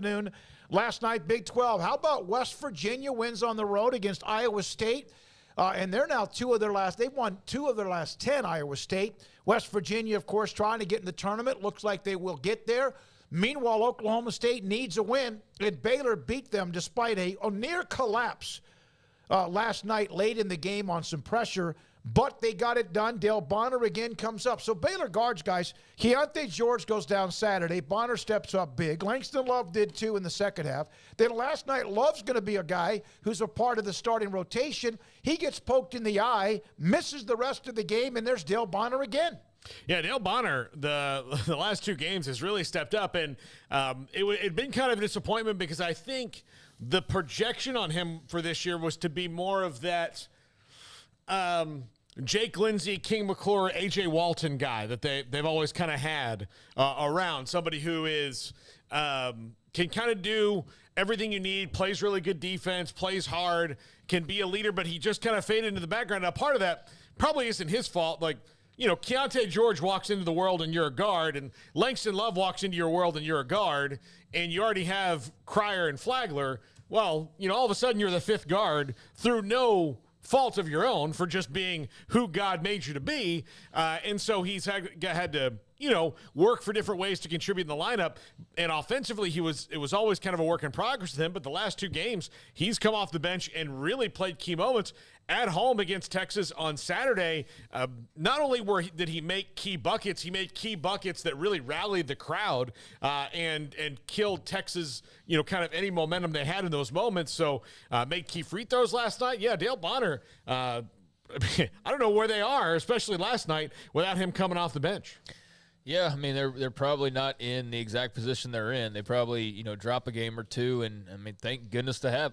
afternoon. Last night, Big 12. How about West Virginia wins on the road against Iowa State? And they're now they've won 2 of their last 10, Iowa State. West Virginia, of course, trying to get in the tournament. Looks like they will get there. Meanwhile, Oklahoma State needs a win, and Baylor beat them despite a near collapse last night late in the game on some pressure. But they got it done. Dale Bonner again comes up. So Baylor guards, guys. Keontae George goes down Saturday. Bonner steps up big. Langston Love did too in the second half. Then last night, Love's going to be a guy who's a part of the starting rotation. He gets poked in the eye, misses the rest of the game, and there's Dale Bonner again. Yeah, Dale Bonner, the last 2 games has really stepped up, and it'd been kind of a disappointment because I think the projection on him for this year was to be more of that Jake Lindsey, King McClure, A.J. Walton guy that they've always kind of had around. Somebody who is can kind of do everything you need, plays really good defense, plays hard, can be a leader, but he just kind of faded into the background. Now, part of that probably isn't his fault. Like, you know, Keontae George walks into the world and you're a guard, and Langston Love walks into your world and you're a guard, and you already have Cryer and Flagler. Well, you know, all of a sudden you're the 5th guard through no fault of your own for just being who God made you to be. And so he's had to, you know, work for different ways to contribute in the lineup. And offensively, it was always kind of a work in progress with him. But the last 2 games, he's come off the bench and really played key moments. At home against Texas on Saturday, not only did he make key buckets, he made key buckets that really rallied the crowd and killed Texas, you know, kind of any momentum they had in those moments. So made key free throws last night. Yeah, Dale Bonner, I don't know where they are, especially last night, without him coming off the bench. Yeah, I mean, they're probably not in the exact position they're in. They probably, you know, drop a game or 2, and I mean, thank goodness they have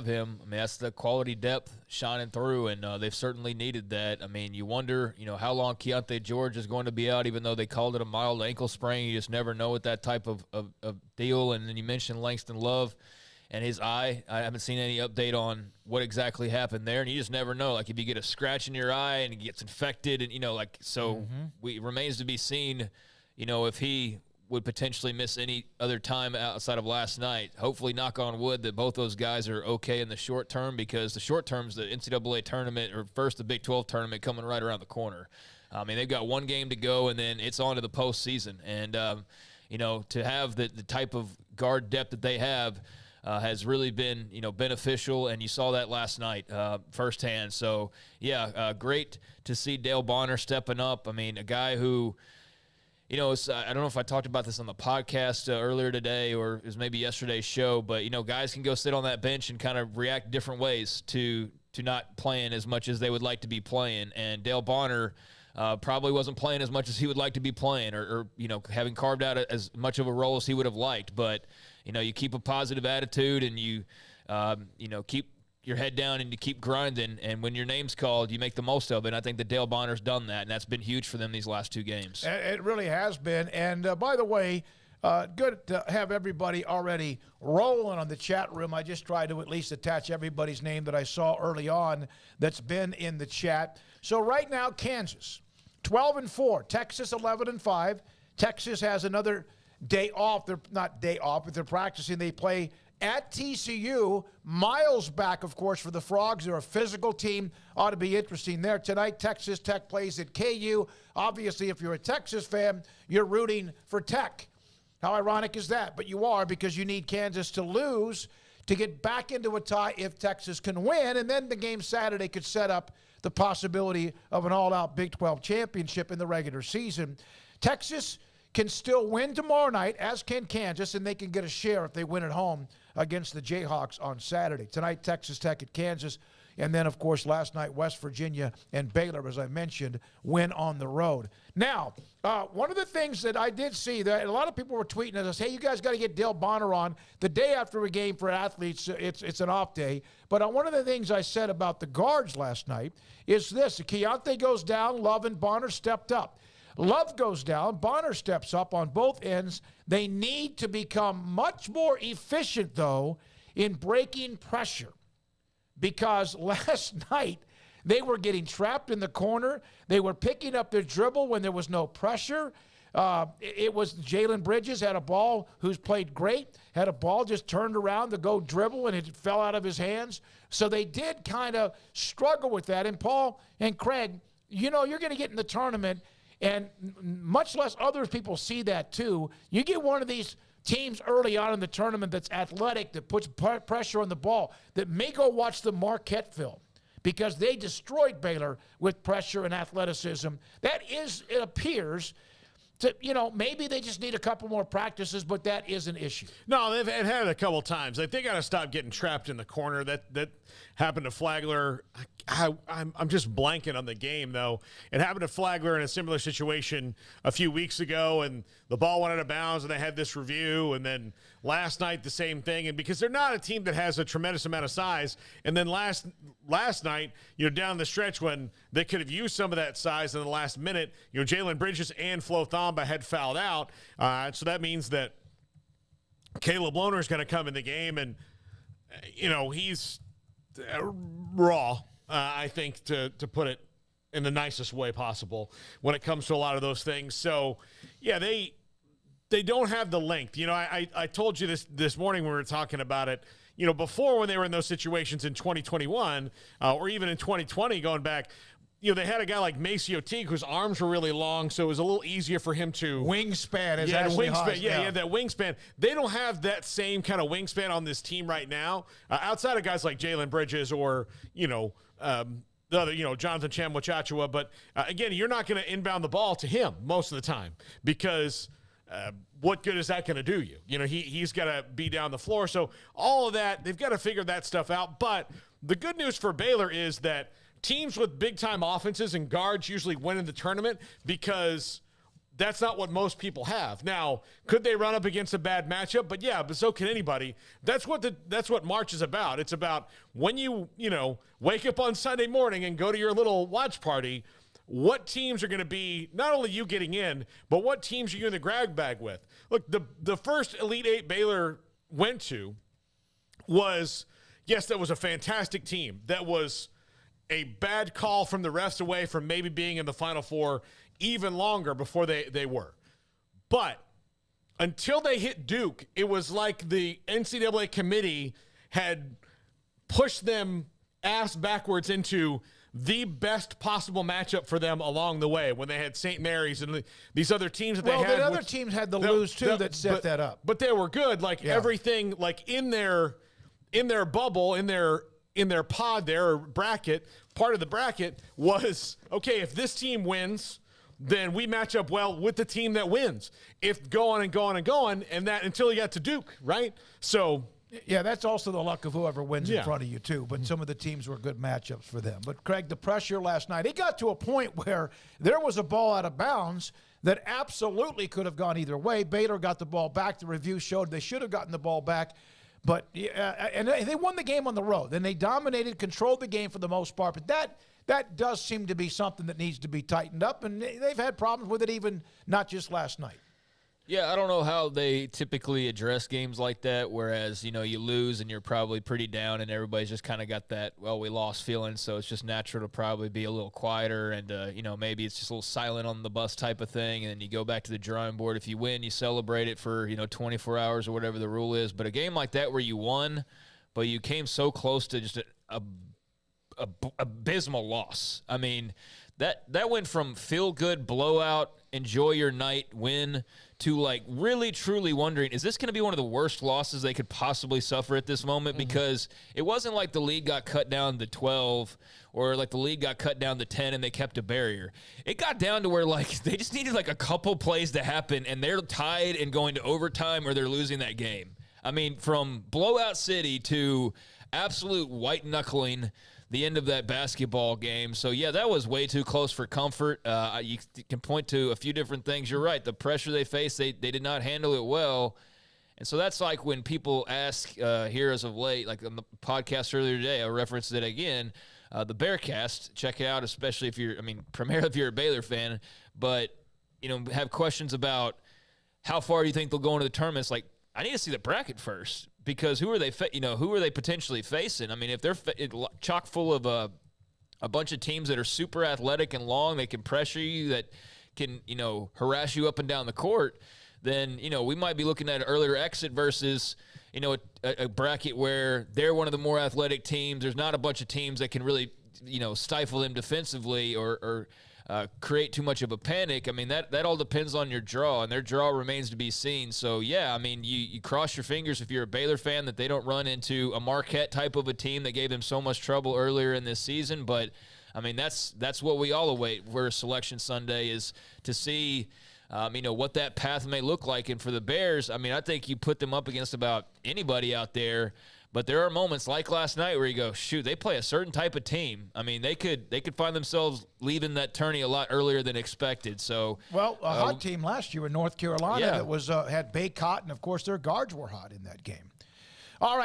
him. I mean, that's the quality depth shining through, and they've certainly needed that. I mean, you wonder, you know, how long Keontae George is going to be out, even though they called it a mild ankle sprain. You just never know with that type of deal. And then you mentioned Langston Love and his eye. I haven't seen any update on what exactly happened there, and you just never know. Like, if you get a scratch in your eye and it gets infected, and, you know, like, so it remains to be seen, you know, if he would potentially miss any other time outside of last night. Hopefully, knock on wood, that both those guys are okay in the short term, because the short term is the NCAA tournament, or first the Big 12 tournament coming right around the corner. I mean, they've got 1 game to go, and then it's on to the postseason. And, you know, to have the type of guard depth that they have has really been, you know, beneficial, and you saw that last night firsthand. So, yeah, great to see Dale Bonner stepping up. I mean, a guy who, you know, I don't know if I talked about this on the podcast earlier today, or it was maybe yesterday's show, but, you know, guys can go sit on that bench and kind of react different ways to not playing as much as they would like to be playing. And Dale Bonner probably wasn't playing as much as he would like to be playing, or you know, having carved out as much of a role as he would have liked. But, you know, you keep a positive attitude, and you know, keep your head down, and you keep grinding. And when your name's called, you make the most of it. And I think that Dale Bonner's done that, and that's been huge for them these last 2 games. It really has been. And by the way, good to have everybody already rolling on the chat room. I just tried to at least attach everybody's name that I saw early on that's been in the chat. So right now, Kansas, 12-4. Texas, 11-5. Texas has another day off. They're not day off, but they're practicing. They play at TCU, miles back, of course, for the Frogs. They're a physical team. Ought to be interesting there. Tonight, Texas Tech plays at KU. Obviously, if you're a Texas fan, you're rooting for Tech. How ironic is that? But you are, because you need Kansas to lose to get back into a tie if Texas can win. And then the game Saturday could set up the possibility of an all-out Big 12 championship in the regular season. Texas can still win tomorrow night, as can Kansas, and they can get a share if they win at home against the Jayhawks on Saturday. Tonight, Texas Tech at Kansas. And then, of course, last night, West Virginia and Baylor, as I mentioned, win on the road. Now, one of the things that I did see, that a lot of people were tweeting at us, hey, you guys got to get Dale Bonner on. The day after a game for athletes, it's an off day. But one of the things I said about the guards last night is this. Keontae goes down, Love and Bonner stepped up. Love goes down, Bonner steps up on both ends. They need to become much more efficient, though, in breaking pressure. Because last night, they were getting trapped in the corner. They were picking up their dribble when there was no pressure. It was Jalen Bridges had a ball, who's played great, had a ball just turned around to go dribble, and it fell out of his hands. So they did kind of struggle with that. And Paul and Craig, you're going to get in the tournament, and much less other people see that too. You get one of these teams early on in the tournament that's athletic, that puts pressure on the ball, that may go watch the Marquette film, because they destroyed Baylor with pressure and athleticism. That is, it appears, to, maybe they just need a couple more practices, but that is an issue. No, they've had it a couple times. Like, they got to stop getting trapped in the corner. That happened to Flagler. I'm just blanking on the game, though. It happened to Flagler in a similar situation a few weeks ago, and the ball went out of bounds, and they had this review. And then last night, the same thing. And because they're not a team that has a tremendous amount of size, and then last night, down the stretch when they could have used some of that size in the last minute, Jalen Bridges and Flo Thamba had fouled out. So that means that Caleb Lohner is going to come in the game, and, he's raw, I think, to put it in the nicest way possible when it comes to a lot of those things. So, yeah, they don't have the length. I told you this morning when we were talking about it, before, when they were in those situations in 2021 or even in 2020 going back, they had a guy like Maceo Teague whose arms were really long, so it was a little easier for him to wingspan. He had that wingspan. They don't have that same kind of wingspan on this team right now, outside of guys like Jalen Bridges or the other, Jonathan Chamwachachua. But again, you're not going to inbound the ball to him most of the time, because what good is that going to do you? He's got to be down the floor. So all of that, they've got to figure that stuff out. But the good news for Baylor is that teams with big-time offenses and guards usually win in the tournament, because that's not what most people have. Now, could they run up against a bad matchup? But yeah, but so can anybody. That's what March is about. It's about when you wake up on Sunday morning and go to your little watch party, what teams are going to be not only you getting in, but what teams are you in the grab bag with? Look, the first Elite Eight Baylor went to was, yes, that was a fantastic team. That was a bad call from the refs away from maybe being in the Final Four even longer before they were. But until they hit Duke, it was like the NCAA committee had pushed them ass backwards into the best possible matchup for them along the way, when they had St. Mary's and these other teams that they had. Well, the other teams had the lose too that set that up. But they were good. Everything, in their bubble, in their pod there, or bracket, part of the bracket was, okay, if this team wins, then we match up well with the team that wins. If go on and go on and go on, and that until you got to Duke, right? So yeah, that's also the luck of whoever wins in front of you too. But some of the teams were good matchups for them. But Craig, the pressure last night, it got to a point where there was a ball out of bounds that absolutely could have gone either way. Baylor got the ball back. The review showed they should have gotten the ball back. But and they won the game on the road. Then they dominated, controlled the game for the most part. But that does seem to be something that needs to be tightened up. And they've had problems with it, even not just last night. Yeah, I don't know how they typically address games like that, whereas, you lose and you're probably pretty down and everybody's just kind of got that, well, we lost feeling, so it's just natural to probably be a little quieter and, maybe it's just a little silent on the bus type of thing, and then you go back to the drawing board. If you win, you celebrate it for, 24 hours or whatever the rule is. But a game like that where you won, but you came so close to just a abysmal loss. I mean, that went from feel-good, blowout, enjoy your night, win, to really truly wondering, is this going to be one of the worst losses they could possibly suffer at this moment? Because it wasn't like the lead got cut down to 12 or like the lead got cut down to 10 and they kept a barrier. It got down to where they just needed a couple plays to happen and they're tied and going to overtime or they're losing that game. I mean, from blowout city to absolute white knuckling the end of that basketball game. So, yeah, that was way too close for comfort. You can point to a few different things. You're right. The pressure they faced, they did not handle it well. And so that's like when people ask here as of late, like on the podcast earlier today, I referenced it again, the Bearcast. Check it out, especially primarily if you're a Baylor fan. But, have questions about how far do you think they'll go into the tournament. It's I need to see the bracket first. Because who are they potentially facing? I mean, if they're chock full of a bunch of teams that are super athletic and long, they can pressure you, that can harass you up and down the court, then we might be looking at an earlier exit versus a bracket where they're one of the more athletic teams. There's not a bunch of teams that can really stifle them defensively or create too much of a panic. I mean, that all depends on your draw, and their draw remains to be seen. So, yeah, I mean, you cross your fingers if you're a Baylor fan that they don't run into a Marquette type of a team that gave them so much trouble earlier in this season. But, I mean, that's what we all await for Selection Sunday, is to see what that path may look like. And for the Bears, I mean, I think you put them up against about anybody out there. But there are moments like last night where you go, shoot, they play a certain type of team. I mean, they could find themselves leaving that tourney a lot earlier than expected. So, well, a hot team last year in North Carolina yeah. that was had Baycott, and of course their guards were hot in that game. All right.